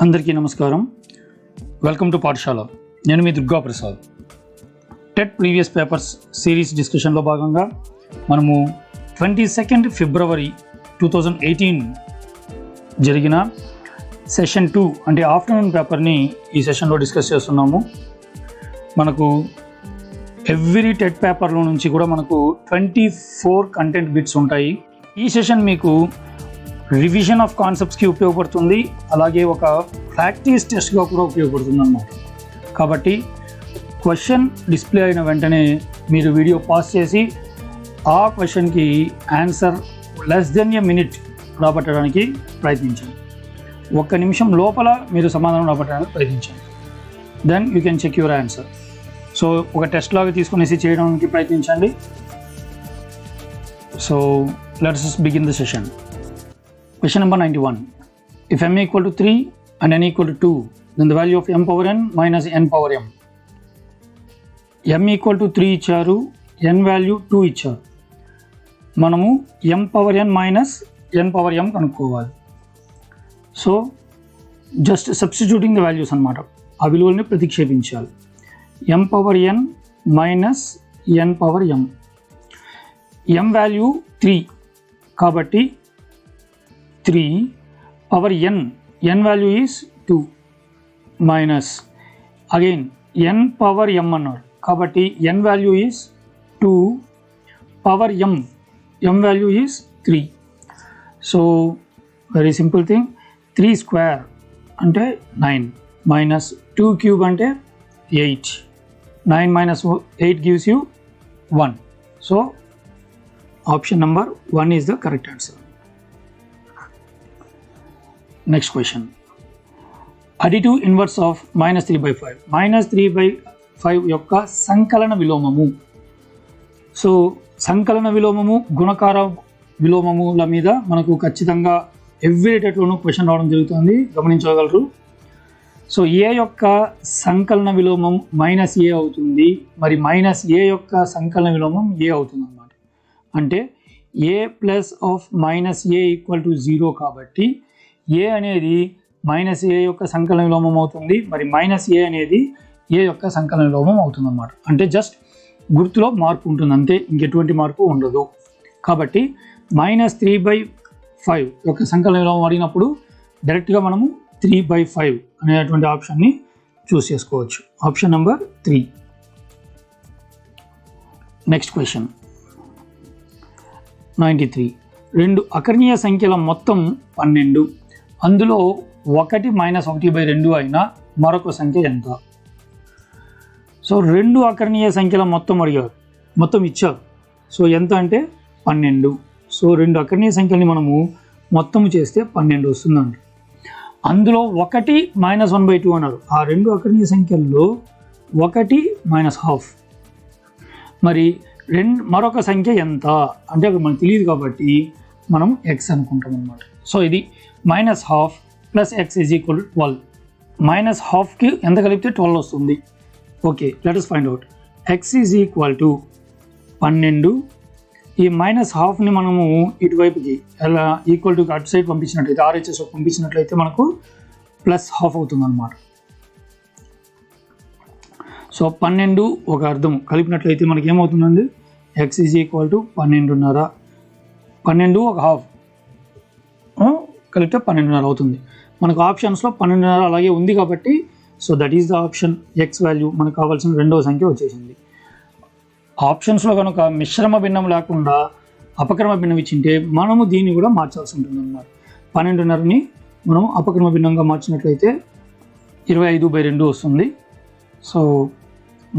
అందరికీ నమస్కారం. Welcome to Pathashala. నేను మీ Durga Prasad. TET previous papers series డిస్కషన్లో భాగంగా మనము 22 ఫిబ్రవరి 2018 జరిగిన సెషన్ 2 అంటే ఆఫ్టర్నూన్ పేపర్ని ఈ సెషన్లో డిస్కస్ చేస్తున్నాము. మనకు ఎవ్రీ టెట్ పేపర్లో నుంచి కూడా మనకు 24 కంటెంట్ బిట్స్ ఉంటాయి. ఈ సెషన్ మీకు రివిజన్ ఆఫ్ కాన్సెప్ట్స్కి ఉపయోగపడుతుంది, అలాగే ఒక ప్రాక్టీస్ టెస్ట్గా కూడా ఉపయోగపడుతుంది అన్నమాట. కాబట్టి క్వశ్చన్ డిస్ప్లే అయిన వెంటనే మీరు వీడియో పాజ్ చేసి ఆ క్వశ్చన్కి answer less than a minute రాబట్టడానికి ప్రయత్నించండి. 1 నిమిషం లోపల మీరు సమాధానం రాబట్టడానికి ప్రయత్నించండి. Then you can check your answer. So ఒక టెస్ట్ లాగా తీసుకునేసి చేయడానికి ప్రయత్నించండి. So let's begin the session. Question number 91. If m equal to 3 and n equal to 2, then the value of m power n minus n power m. m equal to 3 ఇచ్చారు, n value 2 ఇచ్చారు. మనము m power n minus n power m కనుక్కోవాలి. So just substituting the values అన్నమాట, ఆ విలువల్ని ప్రతిక్షేపించాలి. m power n minus n power m. m value 3 కాబట్టి 3 power n value is 2 minus again n power m అన్నారు కాబట్టి n value is 2 power m value is 3. So very simple thing, 3 square అంటే 9 minus 2 cube అంటే 8. 9 minus 8 gives you 1. So option number 1 is the correct answer. Next question. Additive inverse of minus 3/5. Minus 3/5 యొక్క సంకలన విలోమము. So సంకలన విలోమము, గుణకార విలోమముల మీద మనకు ఖచ్చితంగా every డేట్లోనూ question రావడం జరుగుతుంది, గమనించగలరు. So ఏ యొక్క సంకలన విలోమం మైనస్ ఏ అవుతుంది, మరి మైనస్ ఏ యొక్క సంకలన విలోమం ఏ అవుతుంది అన్నమాట. అంటే A plus of minus A equal to 0 కాబట్టి ఏ అనేది మైనస్ ఏ యొక్క సంకలన విలోమం అవుతుంది, మరి మైనస్ ఏ అనేది ఏ యొక్క సంకలన విలోమం అవుతుంది అన్నమాట. అంటే జస్ట్ గుర్తులో మార్పు ఉంటుంది అంతే, ఇంకెటువంటి మార్పు ఉండదు. కాబట్టి మైనస్ 3/5 యొక్క సంకలన విలోమం అడిగినప్పుడు డైరెక్ట్గా మనము 3/5 అనేటువంటి ఆప్షన్ని చూస్ చేసుకోవచ్చు. Option number 3. Next question 93. 2 అకర్ణీయ సంఖ్యల మొత్తం 12, అందులో 1 మైనస్ 1/2 అయినా మరొక సంఖ్య ఎంత? సో 2 అకర్ణీయ సంఖ్యల మొత్తం అడిగారు, మొత్తం ఇచ్చారు. సో ఎంత అంటే 12. సో 2 అకర్ణీయ సంఖ్యల్ని మనము మొత్తం చేస్తే 12 వస్తుందండి. అందులో 1 మైనస్ 1/2 అన్నారు. ఆ 2 అకర్ణీయ సంఖ్యల్లో 1 మైనస్ హాఫ్. మరి మరొక సంఖ్య ఎంత అంటే అక్కడ మనకు తెలియదు కాబట్టి మనం ఎక్స్ అనుకుంటాం అన్నమాట. సో ఇది minus half plus x is equal to 12. Minus హాఫ్కి ఎంత కలిపితే 12 వస్తుంది. Okay, let us find out. X is equal to 12. ఈ మైనస్ హాఫ్ని మనము ఇటువైపుకి ఎలా ఈక్వల్ టు అటు సైడ్ పంపించినట్లయితే, ఆర్హెచ్ఎస్ పంపించినట్లయితే మనకు ప్లస్ హాఫ్ అవుతుంది అన్నమాట. సో 12 ఒక అర్థం కలిపినట్లయితే మనకి ఏమవుతుందండి, ఎక్స్ ఈజ్ ఈక్వల్ టు 12.5. 12 ఒక హాఫ్ కలిపితే 12.5 అవుతుంది. మనకు ఆప్షన్స్లో 12.5 అలాగే ఉంది కాబట్టి so that is the option. X value మనకు కావాల్సిన రెండవ సంఖ్య వచ్చేసింది. ఆప్షన్స్లో కనుక మిశ్రమ భిన్నం లేకుండా అపక్రమ భిన్నం ఇచ్చింటే మనము దీన్ని కూడా మార్చాల్సి ఉంటుంది అన్నమాట. 12.5ని మనం అపక్రమ భిన్నంగా మార్చినట్లయితే 25/2 వస్తుంది. So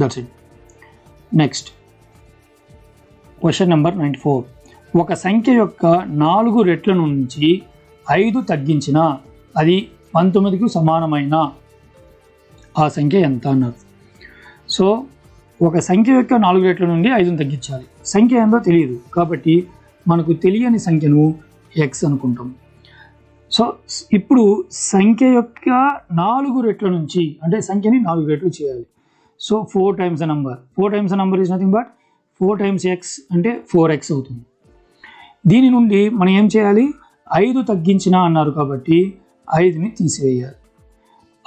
that's it. Next question number 94. ఒక సంఖ్య యొక్క 4 రెట్ల నుంచి 5 తగ్గించిన అది 19కు సమానమైన ఆ సంఖ్య ఎంత అన్నారు. సో ఒక సంఖ్య యొక్క 4 రెట్ల నుండి 5ని తగ్గించాలి. సంఖ్య ఏందో తెలియదు కాబట్టి మనకు తెలియని సంఖ్యను ఎక్స్ అనుకుంటాం. సో ఇప్పుడు సంఖ్య యొక్క 4 రెట్ల నుంచి అంటే సంఖ్యని 4 రెట్లు చేయాలి. So 4 times the number. 4 times the number is nothing but 4 times x అంటే 4x అవుతుంది. దీని నుండి మనం ఏం చేయాలి, 5 తగ్గించిన అన్నారు కాబట్టి 5ని తీసివేయాలి.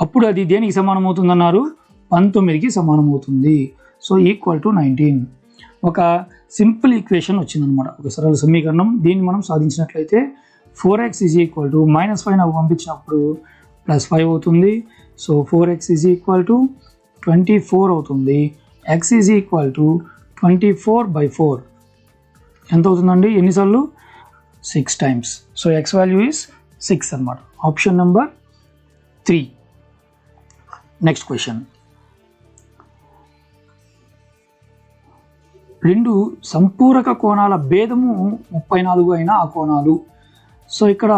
అప్పుడు అది దేనికి సమానం అవుతుందన్నారు? 19కి సమానం అవుతుంది. So equal to 19. ఒక సింపుల్ ఈక్వేషన్ వచ్చిందనమాట, ఒక సరళ సమీకరణం. దీన్ని మనం సాధించినట్లయితే 4x ఈజ్ ఈక్వల్ టు -5 నాకు పంపించినప్పుడు +5 అవుతుంది. So 4x is equal to 24 అవుతుంది. x ఈజ్ ఈక్వల్ టు 24/4 ఎంత అవుతుందండి? ఎన్నిసార్లు? 6 times. So x value is 6 అనమాట. Option number 3. Next question. 2 సంపూరక కోణాల భేదము 34 అయిన ఆ కోణాలు. సో ఇక్కడ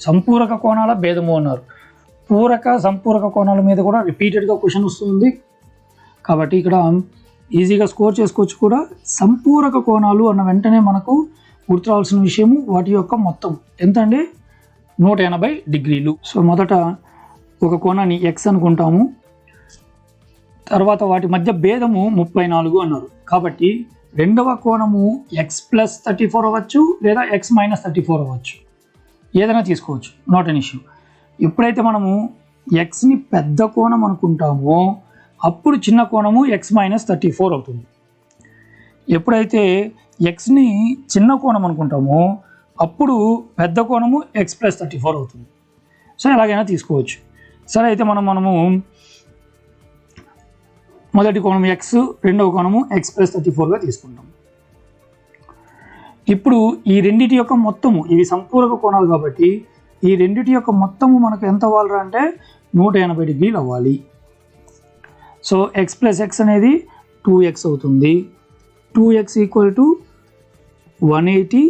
సంపూరక కోణాల భేదము అన్నారు. సంపూరక కోణాల మీద కూడా రిపీటెడ్గా క్వశ్చన్ వస్తుంది కాబట్టి ఇక్కడ ఈజీగా స్కోర్ చేసుకోవచ్చు కూడా. సంపూరక కోణాలు అన్న వెంటనే మనకు గుర్తురావాల్సిన విషయము వాటి యొక్క మొత్తం ఎంత అండి? 180 డిగ్రీలు. సో మొదట ఒక కోణాన్ని x అనుకుంటాము, తర్వాత వాటి మధ్య భేదము 34 అన్నారు కాబట్టి రెండవ కోణము x+34 అవ్వచ్చు లేదా x-34 అవ్వచ్చు, ఏదైనా తీసుకోవచ్చు, నాట్ ఎన్ ఇష్యూ. ఎప్పుడైతే మనము xని పెద్ద కోణం అనుకుంటామో అప్పుడు చిన్న కోణము x-34 అవుతుంది. ఎప్పుడైతే xని చిన్న కోణం అనుకుంటామో అప్పుడు పెద్ద కోణము x+34 అవుతుంది. సో ఎలాగైనా తీసుకోవచ్చు. సరే, అయితే మనము మొదటి కోణం x, రెండవ కోణము x+34గా తీసుకుంటాం. ఇప్పుడు ఈ రెండిటి యొక్క మొత్తము, ఇవి సంపూరక కోణాలు కాబట్టి ఈ రెండిటి యొక్క మొత్తము మనకు ఎంత అవ్వాలి అంటే 180 డిగ్రీలు అవ్వాలి. సో x+x అనేది 2x అవుతుంది. 2x equal to 180.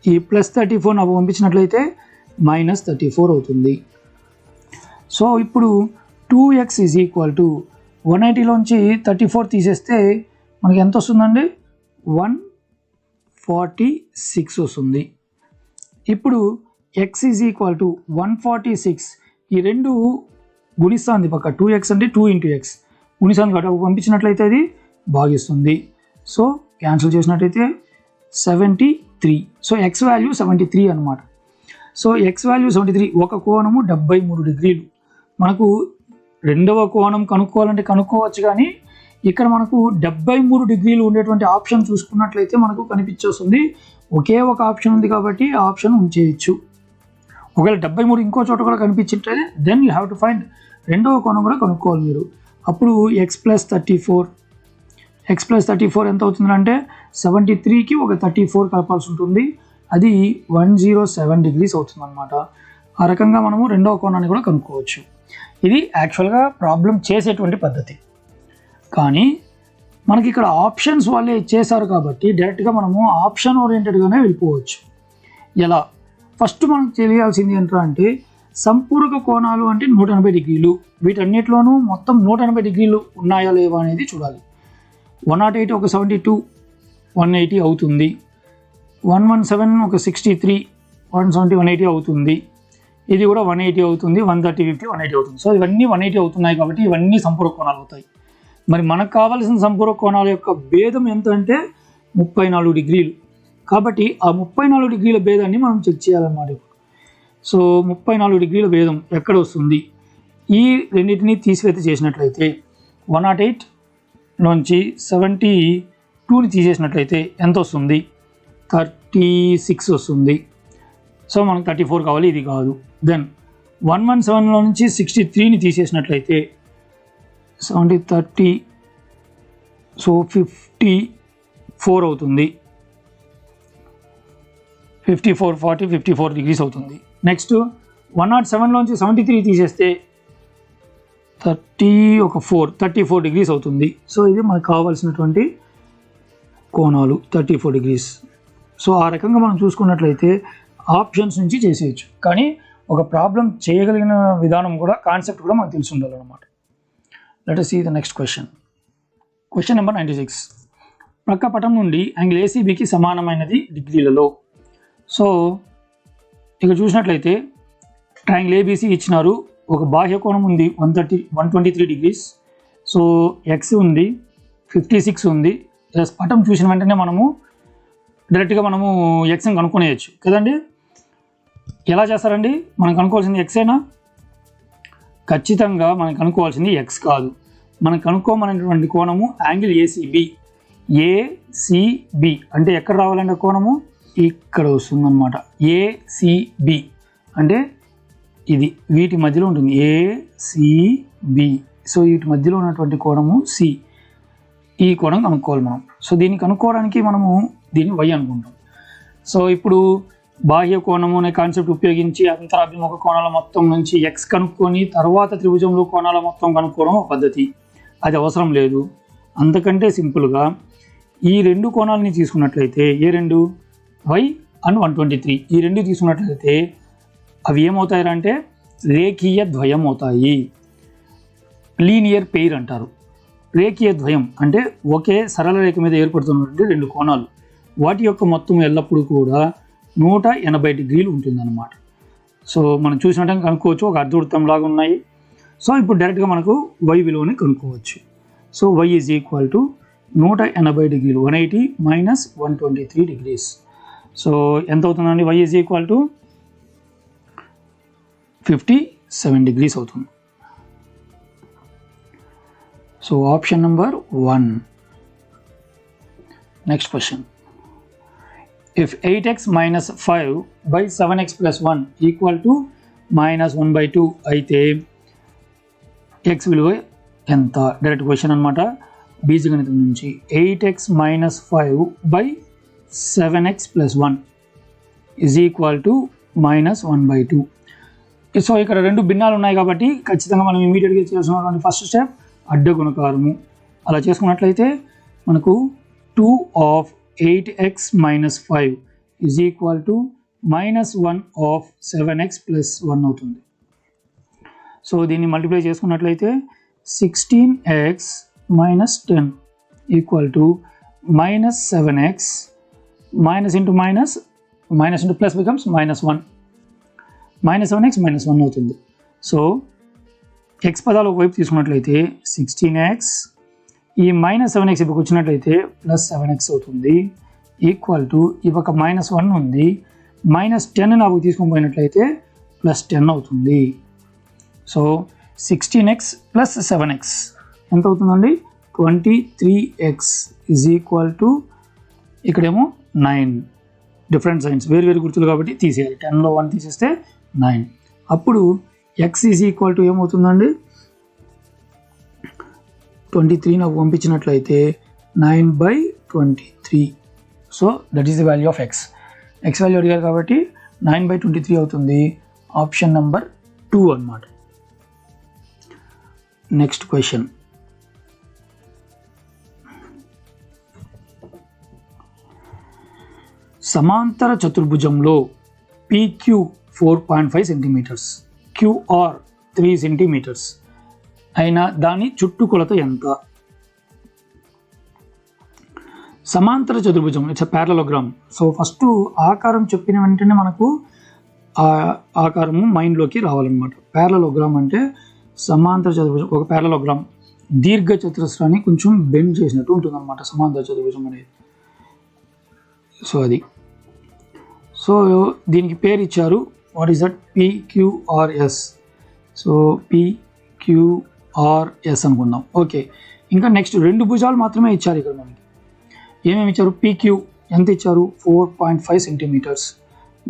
ఈ +34 నాకు పంపించినట్లయితే -34 అవుతుంది. సో ఇప్పుడు 2x ఈజ్ ఈక్వల్ టు 180లోంచి 34 తీసేస్తే మనకి ఎంత వస్తుందండి? 146 వస్తుంది. ఇప్పుడు x ఈజ్ ఈక్వల్ టు 146. ఈ రెండు గుణిస్తుంది పక్క. 2x అంటే 2 × x గుణిస్తుంది కాబట్టి పంపించినట్లయితే అది భాగిస్తుంది. సో క్యాన్సిల్ చేసినట్లయితే 73. సో x వాల్యూ 73 అనమాట. So x value 73. ఒక కోణము 73 డిగ్రీలు. మనకు రెండవ కోణం కనుక్కోవాలంటే కనుక్కోవచ్చు, కానీ ఇక్కడ మనకు 73 డిగ్రీలు ఉండేటువంటి ఆప్షన్ చూసుకున్నట్లయితే మనకు కనిపించేస్తుంది. ఒకే ఒక ఆప్షన్ ఉంది కాబట్టి ఆ ఆప్షన్ ఉంచేయచ్చు. ఒకవేళ 73 ఇంకో చోట కూడా కనిపించింటే then you have to find రెండవ కోణం కూడా కనుక్కోవాలి మీరు. అప్పుడు x+34 ఎంత అవుతుందంటే 73కి ఒక 34 కలపాల్సి ఉంటుంది. అది 107 డిగ్రీస్ అవుతుంది అనమాట. ఆ రకంగా మనము రెండవ కోణాన్ని కూడా కనుక్కోవచ్చు. ఇది యాక్చువల్గా ప్రాబ్లం చేసేటువంటి పద్ధతి, కానీ మనకి ఇక్కడ ఆప్షన్స్ వాళ్ళే ఇచ్చేసారు కాబట్టి డైరెక్ట్గా మనము ఆప్షన్ ఓరియంటెడ్గానే వెళ్ళిపోవచ్చు. ఎలా? ఫస్ట్ మనకు తెలియాల్సింది ఏంటంటే సంపూరక కోణాలు అంటే 180 డిగ్రీలు. వీటన్నిటిలోనూ మొత్తం 180 డిగ్రీలు ఉన్నాయా లేవా అనేది చూడాలి. 108 ఒక 72, 180 అవుతుంది. 117 ఒక 63, 170, 180 అవుతుంది. ఇది కూడా 180 అవుతుంది. 130, 50, 180 అవుతుంది. సో ఇవన్నీ 180 అవుతున్నాయి కాబట్టి ఇవన్నీ సంపూరక కోణాలు అవుతాయి. మరి మనకు కావాల్సిన సంపూరక కోణాల యొక్క భేదం ఎంత అంటే 34 డిగ్రీలు. కాబట్టి ఆ 34 డిగ్రీల భేదాన్ని మనం చెక్ చేయాలన్నమాట. సో 34 డిగ్రీల భేదం ఎక్కడ వస్తుంది? ఈ రెండింటిని తీసివేత చేసినట్లయితే 108 నుంచి 72ని తీసేసినట్లయితే ఎంత వస్తుంది? 36 వస్తుంది. సో మనకు 34 కావాలి, ఇది కాదు. దెన్ 117లో నుంచి 63ని తీసేసినట్లయితే 70, 30, సో 54 అవుతుంది. 54, 40, 54 డిగ్రీస్ అవుతుంది. నెక్స్ట్ 107లోంచి 73 తీసేస్తే 34 డిగ్రీస్ అవుతుంది. సో ఇది మనకు కావాల్సినటువంటి కోణాలు 34 డిగ్రీస్. సో ఆ రకంగా మనం చూసుకున్నట్లయితే ఆప్షన్స్ నుంచి చేసేయచ్చు, కానీ ఒక ప్రాబ్లం చేయగలిగిన విధానం కూడా, కాన్సెప్ట్ కూడా మనకు తెలిసి ఉండాలన్నమాట. Let us see the next question. Question number 96. ప్రక్క పటం నుండి యాంగిల్ ఏసీబీకి సమానమైనది డిగ్రీలలో. సో ఇక చూసినట్లయితే ట్రయాంగిల్ ఏబీసీ ఇచ్చినారు. ఒక బాహ్య కోణం ఉంది 123 డిగ్రీస్. సో ఎక్స్ ఉంది, 56 ఉంది. ప్లస్ పటం చూసిన వెంటనే మనము డైరెక్ట్గా మనము ఎక్స్ని కనుక్కునేయచ్చు కదండి. ఎలా చేస్తారండి? మనం కనుక్కోవాల్సింది ఎక్సేనా? ఖచ్చితంగా మనం కనుక్కోవాల్సింది ఎక్స్ కాదు, మనం కనుక్కోమనేటువంటి కోణము యాంగిల్ ఏసీబీ. ఏసీబీ అంటే ఎక్కడ రావాలంటే కోణము ఇక్కడ వస్తుందన్నమాట. ఏసీబీ అంటే ఇది వీటి మధ్యలో ఉంటుంది, ఏసీబీ. సో వీటి మధ్యలో ఉన్నటువంటి కోణము సి. ఈ కోణం కనుక్కోవాలి మనం. సో దీన్ని కనుక్కోవడానికి మనము దీన్ని వై అనుకుంటాం. సో ఇప్పుడు బాహ్య కోణము అనే కాన్సెప్ట్ ఉపయోగించి అంతరాభిముఖ కోణాల మొత్తం నుంచి ఎక్స్ కనుక్కొని తర్వాత త్రిభుజంలో కోణాల మొత్తం కనుక్కోవడం ఒక పద్ధతి. అది అవసరం లేదు. అంతకంటే సింపుల్గా ఈ రెండు కోణాలని తీసుకున్నట్లయితే, ఏ రెండు, వై అండ్ 123, ఈ రెండు తీసుకున్నట్లయితే అవి ఏమవుతాయి అంటే రేఖీయ ద్వయం అవుతాయి. లీనియర్ పెయిర్ అంటారు. రేఖీయ ద్వయం అంటే ఒకే సరళ రేఖ మీద ఏర్పడుతున్నటువంటి రెండు కోణాలు, వాటి యొక్క మొత్తం ఎల్లప్పుడూ కూడా 180 డిగ్రీలు ఉంటుందన్నమాట. సో మనం చూసినట్టు కనుక్కోవచ్చు, ఒక అర్ధవృత్తం లాగా ఉన్నాయి. సో ఇప్పుడు డైరెక్ట్గా మనకు వై విలువని కనుక్కోవచ్చు. So y is equal to 180 డిగ్రీలు, 180 మైనస్ 123 డిగ్రీస్. సో ఎంత అవుతుందండి? Y is equal to 57 degrees అవుతుంది. So option number 1. Next question. If 8x minus 5 by 7x plus 1 equal to minus 1/2 అయితే x విలువ ఎంత? డైరెక్ట్ క్వశ్చన్ అనమాట, బీజగణితం నుంచి. 8x minus 5 by 7x plus 1 is equal to minus 1/2. So ఇక్కడ రెండు భిన్నాలు ఉన్నాయి కాబట్టి ఖచ్చితంగా మనం ఇమీడియట్గా చేస్తున్నటువంటి ఫస్ట్ స్టెప్ అడ్డ గుణకారము. అలా చేసుకున్నట్లయితే మనకు 2 of 8x minus 5 is equal to minus 1 of 7x plus 1 అవుతుంది. సో దీన్ని మల్టిప్లై చేసుకున్నట్లయితే 16x minus 10 equal to minus 7x minus into plus becomes minus 1. minus 7x minus 1 అవుతుంది. సో x పదాలు ఒకవైపు తీసుకున్నట్లయితే 16x, ఈ మైనస్ 7x ఇప్పుడు వచ్చినట్లయితే ప్లస్ 7x అవుతుంది, ఈక్వల్ టు ఇవొక -1 ఉంది, -10 నాకు తీసుకొని పోయినట్లయితే ప్లస్ 10 అవుతుంది. సో 16x ప్లస్ 7x ఎంత అవుతుందండి? 23x ఈజ్ ఈక్వల్ టు ఇక్కడేమో 9. డిఫరెంట్ సైన్స్, వేరు గుర్తులు కాబట్టి తీసేయాలి. 10లో 1 తీసేస్తే 9. అప్పుడు x ఈజ్ ఈక్వల్ టు ఏమవుతుందండి? 23 నాకు పంపించినట్లయితే 9/23. So that is the value of X. X value అడిగారు కాబట్టి 9/23 అవుతుంది. ఆప్షన్ నెంబర్ 2 అన్నమాట. Next question. సమాంతర చతుర్భుజంలో PQ 4.5 సెంటీమీటర్స్, QR 3 సెంటీమీటర్స్ అయినా దాని చుట్టుకొలత ఎంత? సమాంతర చతుర్భుజం ఇట్స్ ప్యారలోగ్రామ్. సో ఫస్ట్ ఆకారం చెప్పిన వెంటనే మనకు ఆ ఆకారము మైండ్లోకి రావాలన్నమాట. ప్యారలోగ్రామ్ అంటే సమాంతర చతుర్భుజం, ఒక ప్యారలోగ్రామ్ దీర్ఘ చతురస్రాన్ని కొంచెం బెండ్ చేసినట్టు ఉంటుంది అన్నమాట సమాంతర చతుర్భుజం అనేది. సో అది, సో దీనికి పేరు ఇచ్చారు, what is that? PQRS. So PQRS అనుకుందాం. ఓకే, ఇంకా నెక్స్ట్ రెండు భుజాలు మాత్రమే ఇచ్చారు ఇక్కడ మనకి. ఏమేమి ఇచ్చారు? PQ ఎంత ఇచ్చారు? 4.5 సెంటీమీటర్స్.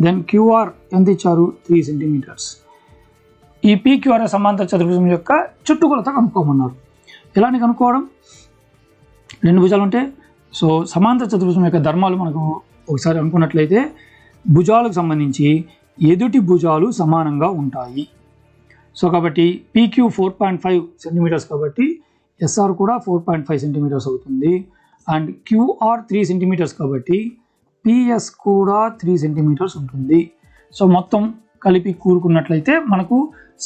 దెన్ QR ఎంత ఇచ్చారు? 3 సెంటీమీటర్స్. ఈ PQRS సమాంతర చతుర్భుజం యొక్క చుట్టుకొలత కనుక్కోమన్నారు. ఎలాని కనుక్కోవడం? రెండు భుజాలు ఉంటే, సో సమాంతర చతుర్భుజం యొక్క ధర్మాలు మనకు ఒకసారి అనుకున్నట్లయితే భుజాలకు సంబంధించి ఎదుటి భుజాలు సమానంగా ఉంటాయి. సో కాబట్టి PQ 4.5 సెంటీమీటర్స్ కాబట్టి SR కూడా 4.5 సెంటీమీటర్స్ అవుతుంది. అండ్ QR 3 సెంటీమీటర్స్ కాబట్టి PS కూడా 3 సెంటీమీటర్స్ ఉంటుంది. సో మొత్తం కలిపి కూరుకున్నట్లయితే మనకు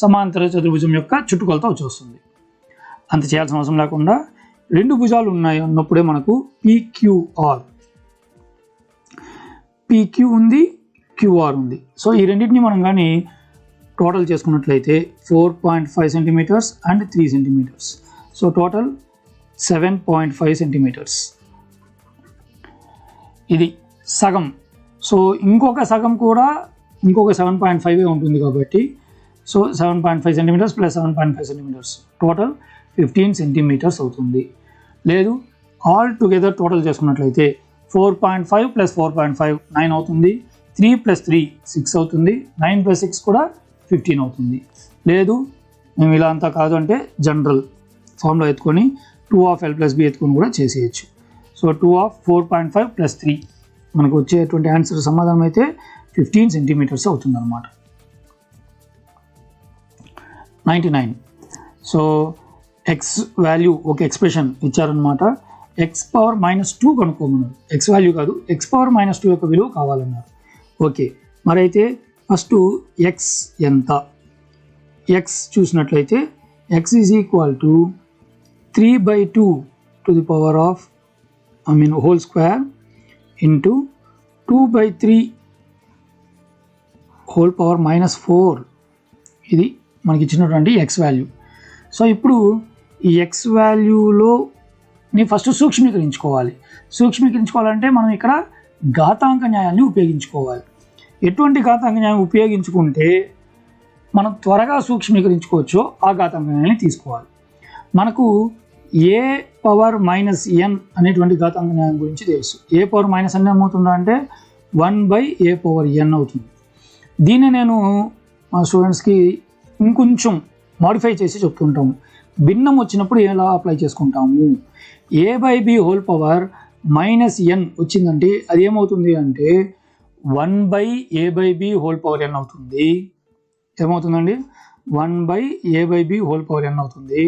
సమాంతర చతుర్భుజం యొక్క చుట్టుకొలత వచ్చేస్తుంది. అంత చేయాల్సిన అవసరం లేకుండా రెండు భుజాలు ఉన్నాయి అన్నప్పుడే మనకు PQ ఉంది, QR ఉంది. సో ఈ రెండింటిని మనం కానీ టోటల్ చేసుకున్నట్లయితే 4.5 centimetres and 3 centimetres. So total 7.5 centimetres. ఇది సగం. సో ఇంకొక సగం కూడా ఇంకొక 7.5 ఉంటుంది కాబట్టి so 7.5 centimetres plus 7.5 centimetres total 15 centimetres అవుతుంది. లేదు ఆల్ టుగెదర్ టోటల్ చేసుకున్నట్లయితే 4.5 ప్లస్ 4.5 9 అవుతుంది. 3 ప్లస్ 3 6 అవుతుంది. 9 ప్లస్ 6 కూడా 15 అవుతుంది. లేదు మేము ఇలా అంతా కాదు అంటే జనరల్ ఫార్ములా ఎత్తుకొని 2 ఆఫ్ L ప్లస్ B ఎత్తుకొని కూడా చేసేయచ్చు. సో 2 ఆఫ్ 4.5 ప్లస్ 3 మనకు వచ్చేటువంటి ఆన్సర్ సమాధానం అయితే 15 సెంటీమీటర్స్ అవుతుంది అన్నమాట. 99. సో ఎక్స్ వాల్యూ ఒక ఎక్స్ప్రెషన్ ఇచ్చారనమాట. X power -2 కనుక్కోమన్నారు. ఎక్స్ వాల్యూ కాదు, ఎక్స్ పవర్ -2 యొక్క విలువ కావాలన్నారు. ఓకే, మరైతే ఫస్ట్ ఎక్స్ ఎంత? ఎక్స్ చూసినట్లయితే X is equal to 3/2 to the power of whole square into 2/3 whole power -4. ఇది మనకి ఇచ్చినటువంటి ఎక్స్ వాల్యూ. సో ఇప్పుడు ఈ ఎక్స్ వాల్యూలో ఫస్ట్ సూక్ష్మీకరించుకోవాలి. సూక్ష్మీకరించుకోవాలంటే మనం ఇక్కడ ఘాతాంక న్యాయాన్ని ఉపయోగించుకోవాలి. ఎటువంటి ఘాతాంక న్యాయం ఉపయోగించుకుంటే మనం త్వరగా సూక్ష్మీకరించుకోవచ్చో ఆ ఘాతాంక న్యాయాన్ని తీసుకోవాలి. మనకు ఏ పవర్ -n అనేటువంటి ఘాతాంక న్యాయం గురించి తెలుసు. ఏ పవర్ -n ఏమవుతుందా అంటే 1/a/n అవుతుంది. దీన్ని నేను మా స్టూడెంట్స్కి ఇంకొంచెం మాడిఫై చేసి చెప్తుంటాము. భిన్నం వచ్చినప్పుడు ఎలా అప్లై చేసుకుంటాము. a/b హోల్ పవర్ -n వచ్చిందంటే అది ఏమవుతుంది అంటే 1/a/b హోల్ పవర్ n అవుతుంది. ఏమవుతుందండి? 1/a/b హోల్ పవర్ n అవుతుంది.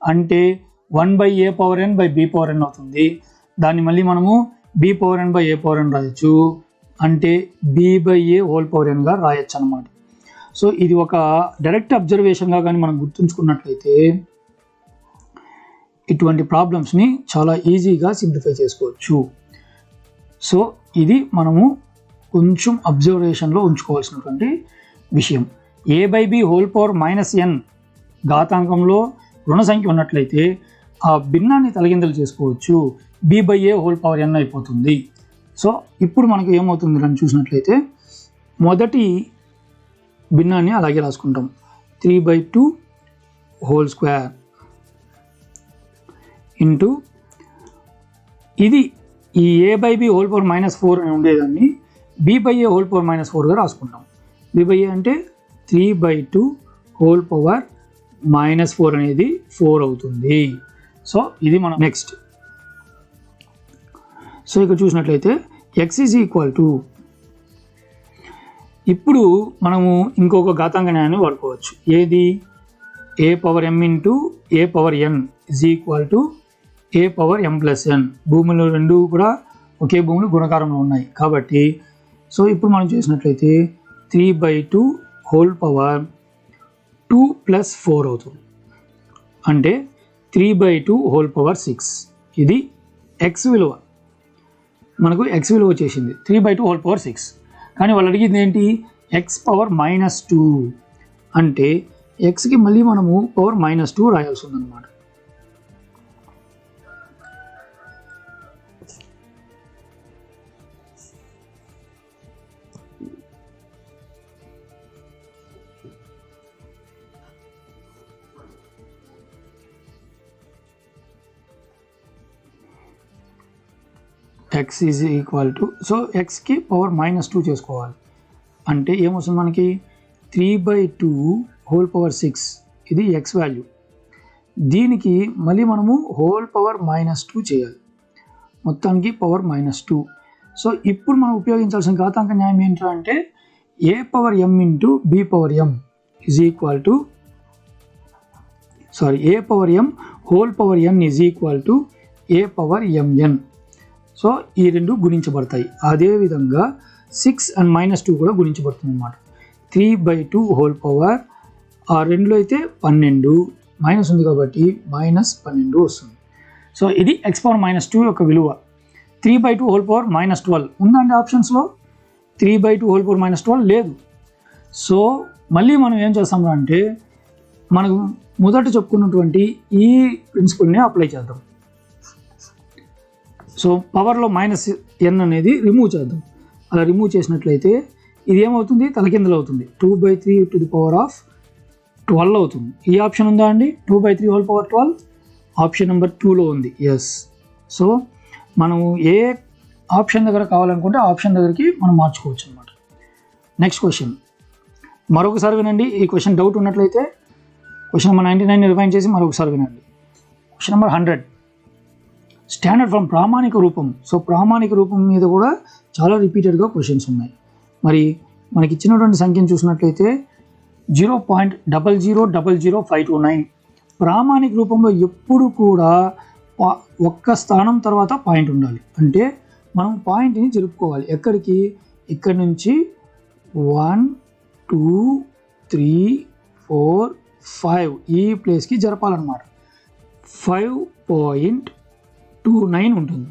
అంటే 1/a/n/b/n అవుతుంది. దాన్ని మళ్ళీ మనము b/n/a/n రాయొచ్చు. అంటే b/a హోల్ పవర్ n రాయొచ్చు అనమాట. సో ఇది ఒక డైరెక్ట్ అబ్జర్వేషన్గా కానీ మనం గుర్తుంచుకున్నట్లయితే ఇటువంటి ప్రాబ్లమ్స్ని చాలా ఈజీగా సింప్లిఫై చేసుకోవచ్చు. సో ఇది మనము కొంచెం అబ్జర్వేషన్లో ఉంచుకోవాల్సినటువంటి విషయం. a/b హోల్ పవర్ -n ఘాతాంకంలో రుణ సంఖ్య ఉన్నట్లయితే ఆ భిన్నాన్ని తలకిందులు చేసుకోవచ్చు. b/a హోల్ పవర్ n అయిపోతుంది. సో ఇప్పుడు మనకు ఏమవుతుంది అని చూసినట్లయితే మొదటి భిన్నాన్ని అలాగే రాసుకుంటాం. 3/2 హోల్ స్క్వేర్ ఇంటూ ఇది ఈ a/b హోల్ పవర్ -4 అని ఉండేదాన్ని b/a హోల్ పవర్ -4గా రాసుకుంటాం. b/a అంటే 3/2 హోల్ పవర్ -4 అనేది 4 అవుతుంది. సో ఇది మనం నెక్స్ట్. సో ఇక్కడ చూసినట్లయితే x ఈజ్ ఈక్వల్ టు ఇప్పుడు మనము ఇంకొక ఘాతాంక న్యాయాన్ని వాడుకోవచ్చు. ఏది? a/m into a/n is equal to a/m+n. భూములు రెండు కూడా ఒకే భూములు గుణకారంలో ఉన్నాయి కాబట్టి సో ఇప్పుడు మనం చేసినట్లయితే 3/2 హోల్ పవర్ 2 + 4 అవుతుంది. అంటే 3/2 హోల్ పవర్ 6. ఇది ఎక్స్ విలువ. మనకు ఎక్స్ విలువ వచ్చేసింది 3/2 హోల్ పవర్ 6. కానీ వాళ్ళు అడిగింది ఏంటి? X power -2. అంటే ఎక్స్కి మళ్ళీ మనము పవర్ -2 రాయాల్సి ఉందన్నమాట. X is equal to so ఎక్స్కి పవర్ -2 చేసుకోవాలి. అంటే ఏమొస్తుంది మనకి? 3/2 హోల్ పవర్ 6. ఇది ఎక్స్ వాల్యూ. దీనికి మళ్ళీ మనము హోల్ పవర్ -2 చేయాలి. మొత్తానికి పవర్ -2. సో ఇప్పుడు మనం ఉపయోగించాల్సిన ఘాతాంక న్యాయం ఏంటంటే a/m into b/m is equal to a/m whole power n is equal to a/mn. So ఈ రెండు గుణించబడతాయి. అదేవిధంగా 6 అండ్ -2 కూడా గుణించబడుతుంది అన్నమాట. 3/2 హోల్ పవర్ ఆ రెండులో అయితే 12 మైనస్ ఉంది కాబట్టి -12 వస్తుంది. సో ఇది x పవర్ -2 యొక్క విలువ. 3/2 హోల్ పవర్ -12 ఉందండి ఆప్షన్స్లో. 3/2 హోల్ పవర్ -12 లేదు. సో మళ్ళీ మనం ఏం చేస్తాం అంటే మనకు మొదట చెప్పుకున్నటువంటి ఈ ప్రిన్సిపల్ని అప్లై చేద్దాం. సో పవర్లో -n అనేది రిమూవ్ చేద్దాం. అలా రిమూవ్ చేసినట్లయితే ఇది ఏమవుతుంది? తలకిందులు అవుతుంది. 2/3 టు ది పవర్ ఆఫ్ 12 అవుతుంది. ఈ ఆప్షన్ ఉందా అండి? 2/3 హోల్ పవర్ 12 ఆప్షన్ నెంబర్ 2లో ఉంది. ఎస్. సో మనము ఏ ఆప్షన్ దగ్గర కావాలనుకుంటే ఆ ఆప్షన్ దగ్గరికి మనం మార్చుకోవచ్చు అనమాట. నెక్స్ట్ క్వశ్చన్ మరొకసారి వినండి. ఈ క్వశ్చన్ డౌట్ ఉన్నట్లయితే క్వశ్చన్ నెంబర్ 99 రివైండ్ చేసి మరొకసారి వినండి. క్వశ్చన్ నెంబర్ 100 స్టాండర్డ్ ఫ్రమ్ ప్రామాణిక రూపం. సో ప్రామాణిక రూపం మీద కూడా చాలా రిపీటెడ్గా క్వశ్చన్స్ ఉన్నాయి. మరి మనకి ఇచ్చినటువంటి సంఖ్యను చూసినట్లయితే 0.0000529. ప్రామాణిక రూపంలో ఎప్పుడు కూడా ఒక్క స్థానం తర్వాత పాయింట్ ఉండాలి. అంటే మనం పాయింట్ని జరుపుకోవాలి. ఎక్కడికి? ఇక్కడ నుంచి 1 2 3 4 5 ఈ ప్లేస్కి జరపాలన్నమాట. 5.29 ఉంటుంది